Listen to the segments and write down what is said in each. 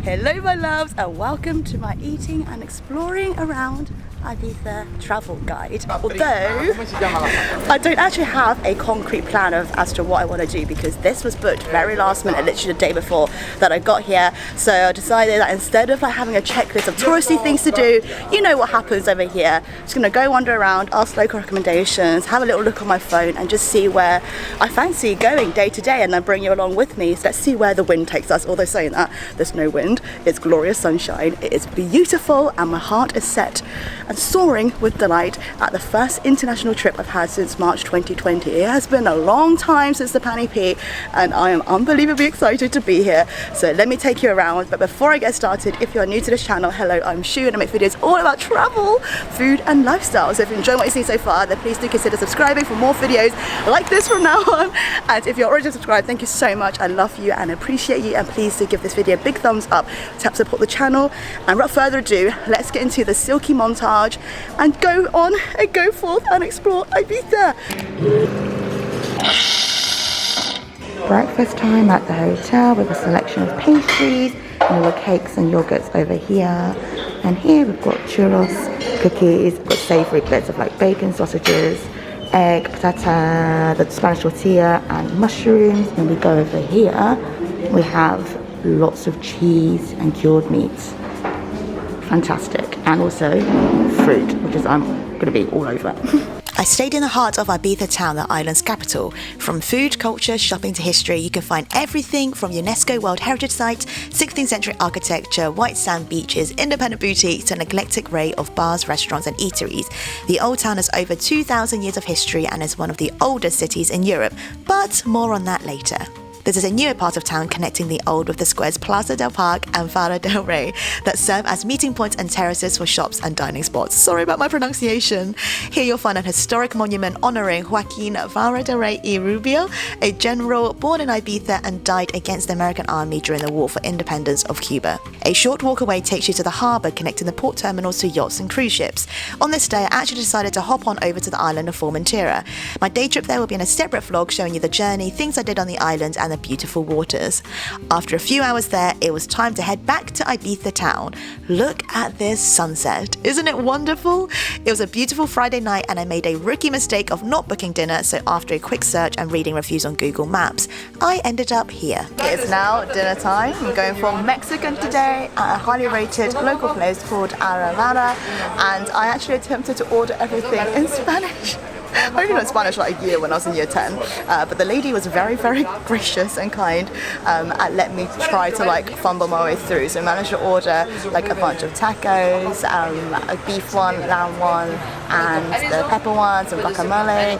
Hello my loves and welcome to my eating and exploring around Ibiza travel guide. Although I don't actually have a concrete plan as to what I want to do, because this was booked very last minute, literally the day before that I got here. So I decided that instead of like having a checklist of touristy things to do, you know what happens over here, I'm just going to go wander around, ask local recommendations, have a little look on my phone and just see where I fancy going day to day, and then bring you along with me. So let's see where the wind takes us. Although saying that, there's no wind, it's glorious sunshine, it is beautiful, and my heart is set and soaring with delight at the first international trip I've had since March 2020. It has been a long time since the Panny P, and I am unbelievably excited to be here. So let me take you around. But before I get started, if you're new to this channel, hello, I'm Shu, and I make videos all about travel, food and lifestyle. So if you enjoy what you've seen so far, then please do consider subscribing for more videos like this from now on. And if you're already subscribed, thank you so much. I love you and appreciate you, and please do give this video a big thumbs up to help support the channel. And without further ado, let's get into the silky montage and go on and go forth and explore Ibiza. Breakfast time at the hotel with a selection of pastries and little cakes and yogurts over here. And here we've got churros, cookies, we've got savoury bits of like bacon, sausages, egg, patata, the Spanish tortilla and mushrooms. And we go over here, we have lots of cheese and cured meats. Fantastic. And also fruit, which is I'm going to be all over. I stayed in the heart of Ibiza Town, the island's capital. From food, culture, shopping to history, you can find everything from UNESCO World Heritage Sites, 16th century architecture, white sand beaches, independent boutiques, to an eclectic array of bars, restaurants and eateries. The Old Town has over 2,000 years of history and is one of the oldest cities in Europe, but more on that later. This is a newer part of town connecting the old with the squares Plaza del Park and Vara del Rey that serve as meeting points and terraces for shops and dining spots. Sorry about my pronunciation. Here you'll find an historic monument honouring Joaquin Vara del Rey y Rubio, a general born in Ibiza and died against the American army during the War for Independence of Cuba. A short walk away takes you to the harbour connecting the port terminals to yachts and cruise ships. On this day I actually decided to hop on over to the island of Formentera. My day trip there will be in a separate vlog showing you the journey, things I did on the island and the beautiful waters. After a few hours there, it was time to head back to Ibiza Town. Look at this sunset. Isn't it wonderful? It was a beautiful Friday night and I made a rookie mistake of not booking dinner, so after a quick search and reading reviews on Google Maps, I ended up here. It's now dinner time. I'm going for Mexican today at a highly rated local place called Aramara, and I actually attempted to order everything in Spanish. I only learned Spanish like a year when I was in year 10, but the lady was very, very gracious and kind and let me try to like fumble my way through. So I managed to order like a bunch of tacos, a beef one, lamb one, and the pepper one, some guacamole,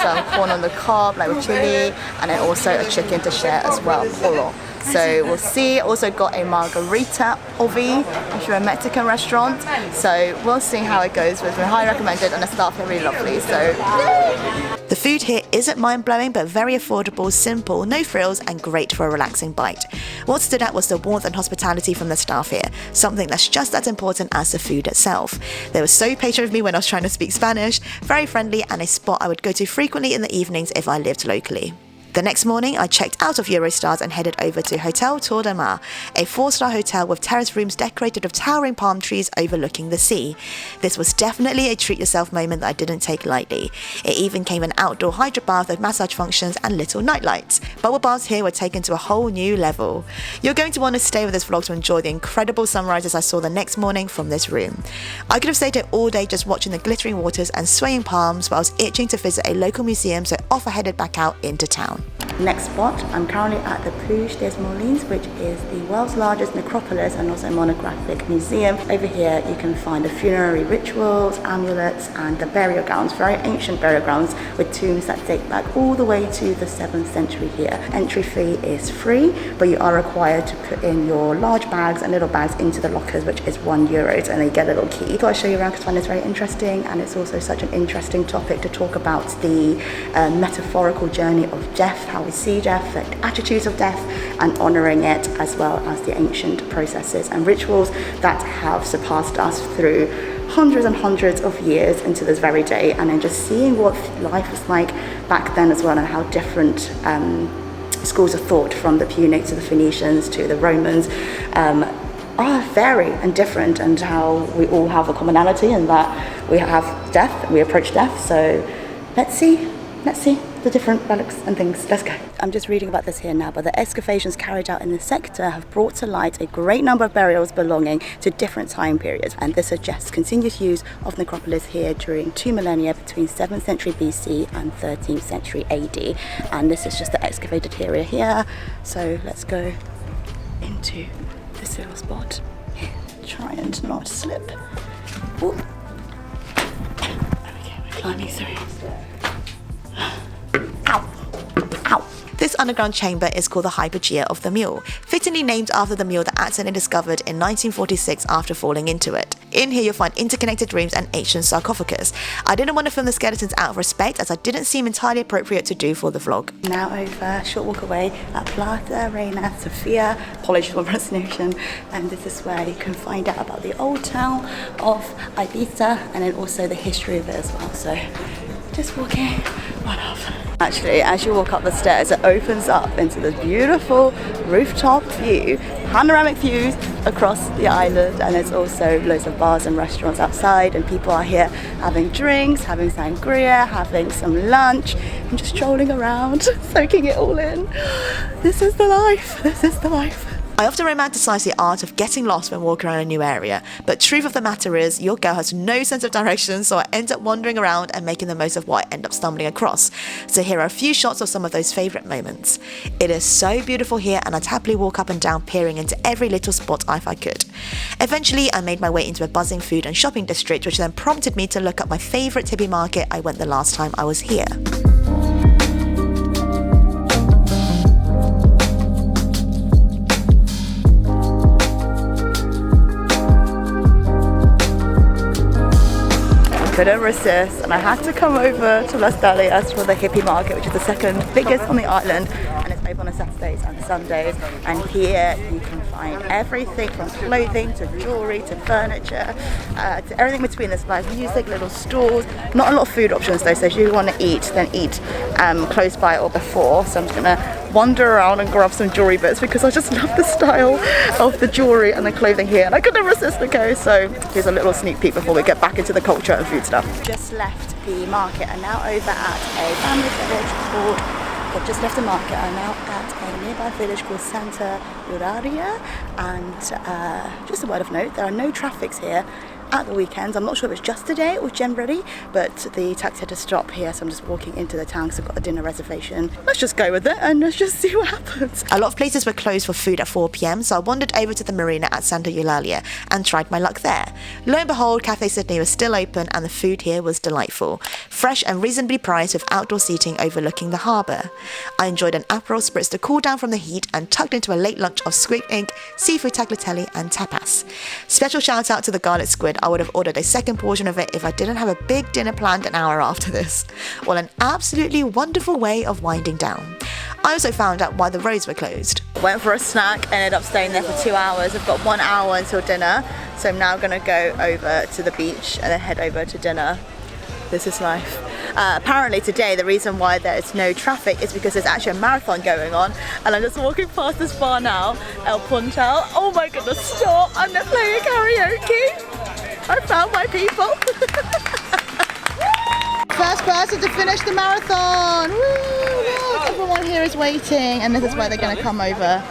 some corn on the cob like with chili, and then also a chicken to share as well, polo. So we'll see. Also got a margarita ovi, which is a Mexican restaurant. So we'll see how it goes. It's been highly recommended and the staff are really lovely. So yay! The food here isn't mind-blowing, but very affordable, simple, no frills, and great for a relaxing bite. What stood out was the warmth and hospitality from the staff here, something that's just as important as the food itself. They were so patient with me when I was trying to speak Spanish, very friendly, and a spot I would go to frequently in the evenings if I lived locally. The next morning, I checked out of Eurostars and headed over to Hotel Torre, a 4-star hotel with terrace rooms decorated with towering palm trees overlooking the sea. This was definitely a treat-yourself moment that I didn't take lightly. It even came an outdoor hydro bath with massage functions and little nightlights. Bubble baths here were taken to a whole new level. You're going to want to stay with this vlog to enjoy the incredible sunrises I saw the next morning from this room. I could have stayed here all day just watching the glittering waters and swaying palms, but I was itching to visit a local museum, so off I headed back out into town. Next spot, I'm currently at the Puig des Molins, which is the world's largest necropolis and also monographic museum. Over here you can find the funerary rituals, amulets and the burial grounds, very ancient burial grounds with tombs that date back all the way to the 7th century here. Entry fee is free, but you are required to put in your large bags and little bags into the lockers, which is €1, and they get a little key. So I'll show you around because I find this very interesting, and it's also such an interesting topic to talk about the metaphorical journey of death, how we see death, the attitudes of death, and honouring it, as well as the ancient processes and rituals that have surpassed us through hundreds and hundreds of years into this very day, and then just seeing what life was like back then as well, and how different schools of thought, from the Punics to the Phoenicians to the Romans, are vary and different, and how we all have a commonality in that we have death, we approach death. So let's see the different relics and things. Let's go. I'm just reading about this here now, but the excavations carried out in the sector have brought to light a great number of burials belonging to different time periods, and this suggests continuous use of necropolis here during 2 millennia between 7th century BC and 13th century AD. And this is just the excavated area here. So let's go into this little spot here, try and not slip. Ooh. Okay, we're climbing through. This underground chamber is called the hypogea of the mule, fittingly named after the mule that accidentally discovered in 1946 after falling into it. In here you'll find interconnected rooms and ancient sarcophagus. I didn't want to film the skeletons out of respect, as I didn't seem entirely appropriate to do for the vlog. Now over, short walk away at Plaza Reina Sofia, apologies for pronunciation, and this is where you can find out about the old town of Ibiza and then also the history of it as well. So just walking on off. Actually, as you walk up the stairs, it opens up into this beautiful rooftop view, panoramic views across the island, and there's also loads of bars and restaurants outside, and people are here having drinks, having sangria, having some lunch, and just strolling around, soaking it all in. This is the life. This is the life. I often romanticize the art of getting lost when walking around a new area, but truth of the matter is your girl has no sense of direction, so I end up wandering around and making the most of what I end up stumbling across. So here are a few shots of some of those favourite moments. It is so beautiful here, and I'd happily walk up and down peering into every little spot if I could. Eventually I made my way into a buzzing food and shopping district, which then prompted me to look up my favourite hippie market I went the last time I was here. Couldn't resist, and I had to come over to Las Dalias for the hippie market, which is the second biggest on the island, and it's open on Saturdays and Sundays. And here you can find everything from clothing to jewellery to furniture to everything between. There's live music, little stalls, not a lot of food options though, so if you want to eat, then eat close by or before. So I'm just gonna wander around and grab some jewellery bits because I just love the style of the jewellery and the clothing here, and I couldn't resist, okay? So here's a little sneak peek before we get back into the culture and food stuff. Just left the market and now over at a family village called, I've just left the market and now at a nearby village called Santa Eularia, and just a word of note, there are no traffics here at the weekends. I'm not sure if it's just today or generally, but the taxi had to stop here, so I'm just walking into the town because I've got a dinner reservation. Let's just go with it and let's just see what happens. A lot of places were closed for food at 4 p.m, so I wandered over to the Marina at Santa Eulalia and tried my luck there. Lo and behold, Cafe Sidney was still open and the food here was delightful. Fresh and reasonably priced with outdoor seating overlooking the harbour. I enjoyed an Aperol spritz to cool down from the heat and tucked into a late lunch of squid ink, seafood tagliatelle and tapas. Special shout out to the garlic squid. I would have ordered a second portion of it if I didn't have a big dinner planned an hour after this. Well, an absolutely wonderful way of winding down. I also found out why the roads were closed. Went for a snack, ended up staying there for 2 hours. I've got 1 hour until dinner, so I'm now gonna go over to the beach and then head over to dinner. This is life. Apparently today the reason why there is no traffic is because there's actually a marathon going on, and I'm just walking past this bar now, El Puntal. Oh my goodness, stop, and they're playing karaoke. I found my people. First person to finish the marathon. Woo, look, everyone here is waiting, and this is where they're going to come over.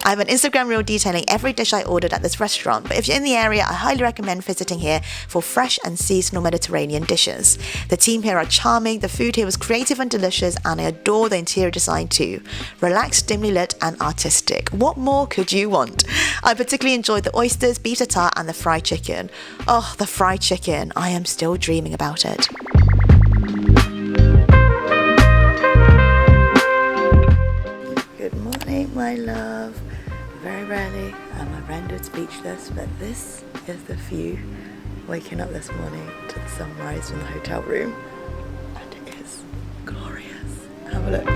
I have an Instagram reel detailing every dish I ordered at this restaurant, but if you're in the area, I highly recommend visiting here for fresh and seasonal Mediterranean dishes. The team here are charming, the food here was creative and delicious, and I adore the interior design too. Relaxed, dimly lit, and artistic. What more could you want? I particularly enjoyed the oysters, beef tartare, and the fried chicken. Oh, the fried chicken. I am still dreaming about it. Good morning, my love. Very rarely am I rendered speechless, but this is the view waking up this morning to the sunrise from the hotel room, and it is glorious. Have a look.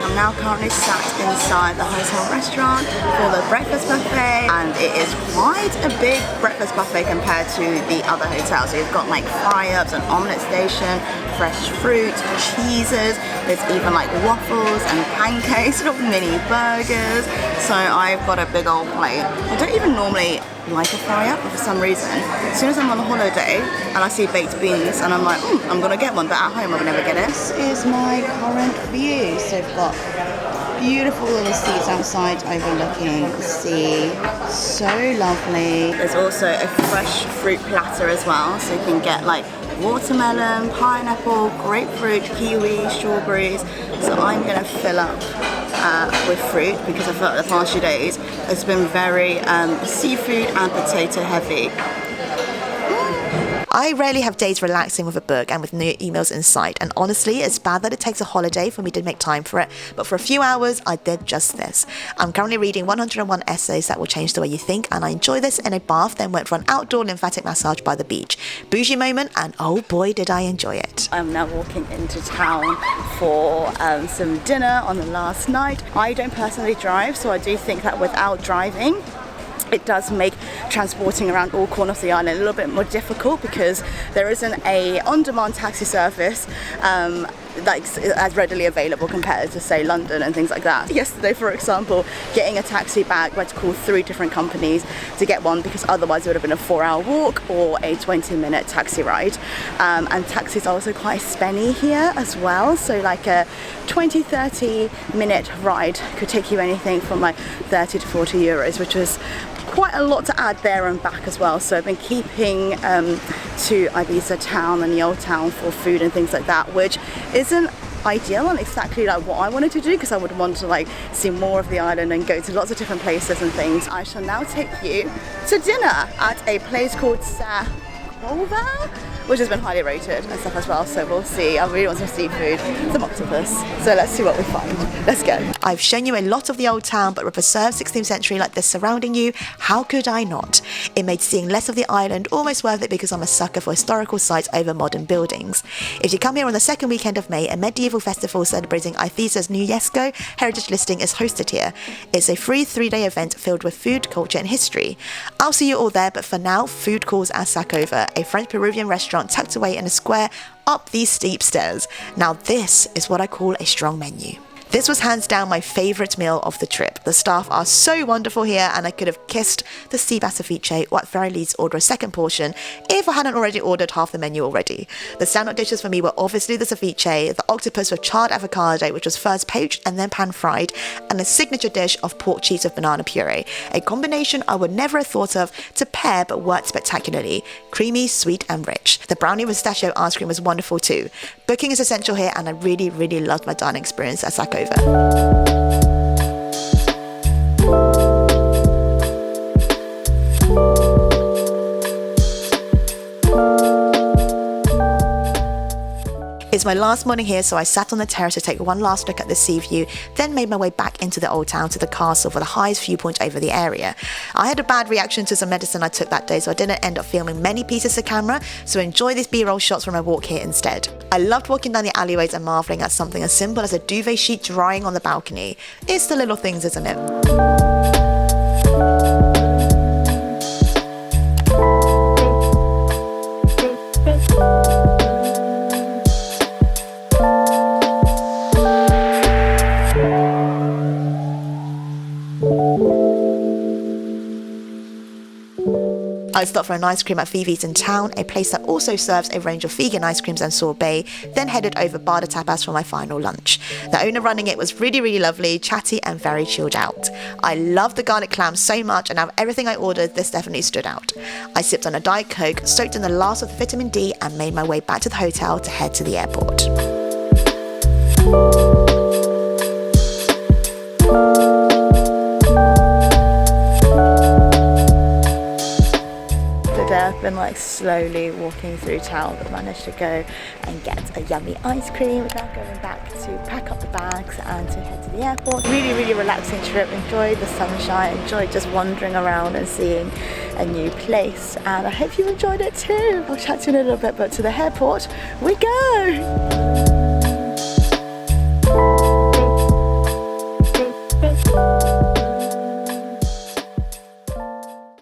I'm now currently sat inside the hotel restaurant for the breakfast buffet, and it is quite a big breakfast buffet compared to the other hotels. So you've got like fry-ups, an omelette station, fresh fruit, cheeses, there's even like waffles and pancakes, little mini burgers. So I've got a big old plate. I don't even normally like a fry-up, but for some reason, as soon as I'm on holiday and I see baked beans and I'm like, I'm gonna get one, but at home I would never get it. This is my current view. So I've got beautiful little seats outside overlooking the sea. So lovely. There's also a fresh fruit platter as well, so you can get like watermelon, pineapple, grapefruit, kiwi, strawberries. So I'm gonna fill up with fruit because I felt like the past few days it's been very seafood and potato heavy. I rarely have days relaxing with a book and with no emails in sight, and honestly it's bad that it takes a holiday for me to make time for it, but for a few hours I did just this. I'm currently reading 101 essays that will change the way you think, and I enjoy this in a bath, then went for an outdoor lymphatic massage by the beach. Bougie moment, and oh boy did I enjoy it. I'm now walking into town for some dinner on the last night. I don't personally drive, so I do think that without driving it does make transporting around all corners of the island a little bit more difficult because there isn't a on-demand taxi service like as readily available compared to say London and things like that. Yesterday, for example, getting a taxi back, we had to call 3 different companies to get one because otherwise it would have been a 4-hour walk or a 20-minute taxi ride. And taxis are also quite spenny here as well, so like a 20-30 minute ride could take you anything from like 30 to 40 euros, which was quite a lot to add there and back as well. So I've been keeping to Ibiza Town and the Old Town for food and things like that, which isn't ideal and exactly like what I wanted to do because I would want to like see more of the island and go to lots of different places and things. I shall now take you to dinner at a place called Sa Cova, which has been highly rated and stuff as well, so we'll see. I really want some seafood, some octopus, so let's see what we find. Let's go. I've shown you a lot of the old town, but with preserved 16th century like this surrounding you, how could I not? It made seeing less of the island almost worth it because I'm a sucker for historical sites over modern buildings. If you come here on the second weekend of May, a medieval festival celebrating Ibiza's new UNESCO heritage listing is hosted here. It's a free 3-day event filled with food, culture and history. I'll see you all there, but for now, food calls at Sa Cova, a French-Peruvian restaurant tucked away in a square up these steep stairs. Now this is what I call a strong menu. This was hands down my favourite meal of the trip. The staff are so wonderful here and I could have kissed the sea bass ceviche or at very least order a second portion if I hadn't already ordered half the menu already. The standout dishes for me were obviously the ceviche, the octopus with charred avocado which was first poached and then pan fried, and a signature dish of pork cheese with banana puree, a combination I would never have thought of to pair but worked spectacularly. Creamy, sweet and rich. The brownie with pistachio ice cream was wonderful too. Booking is essential here and I really loved my dining experience at Sa Cova. It's my last morning here, so I sat on the terrace to take one last look at the sea view, then made my way back into the old town to the castle for the highest viewpoint over the area. I had a bad reaction to some medicine I took that day, so I didn't end up filming many pieces of camera, so enjoy these B-roll shots from my walk here instead. I loved walking down the alleyways and marvelling at something as simple as a duvet sheet drying on the balcony. It's the little things, isn't it? I I stopped for an ice cream at Vivi's in town, a place that also serves a range of vegan ice creams and sorbet, then headed over Bar de Tapas for my final lunch. The owner running it was really lovely, chatty and very chilled out. I love the garlic clams so much, and out of everything I ordered, this definitely stood out. I sipped on a Diet Coke, soaked in the last of the vitamin D and made my way back to the hotel to head to the airport. I've been like slowly walking through town, but managed to go and get a yummy ice cream. We're now going back to pack up the bags and to head to the airport. Really relaxing trip. Enjoyed the sunshine, enjoyed just wandering around and seeing a new place, and I hope you enjoyed it too. I'll chat to you in a little bit, but to the airport we go.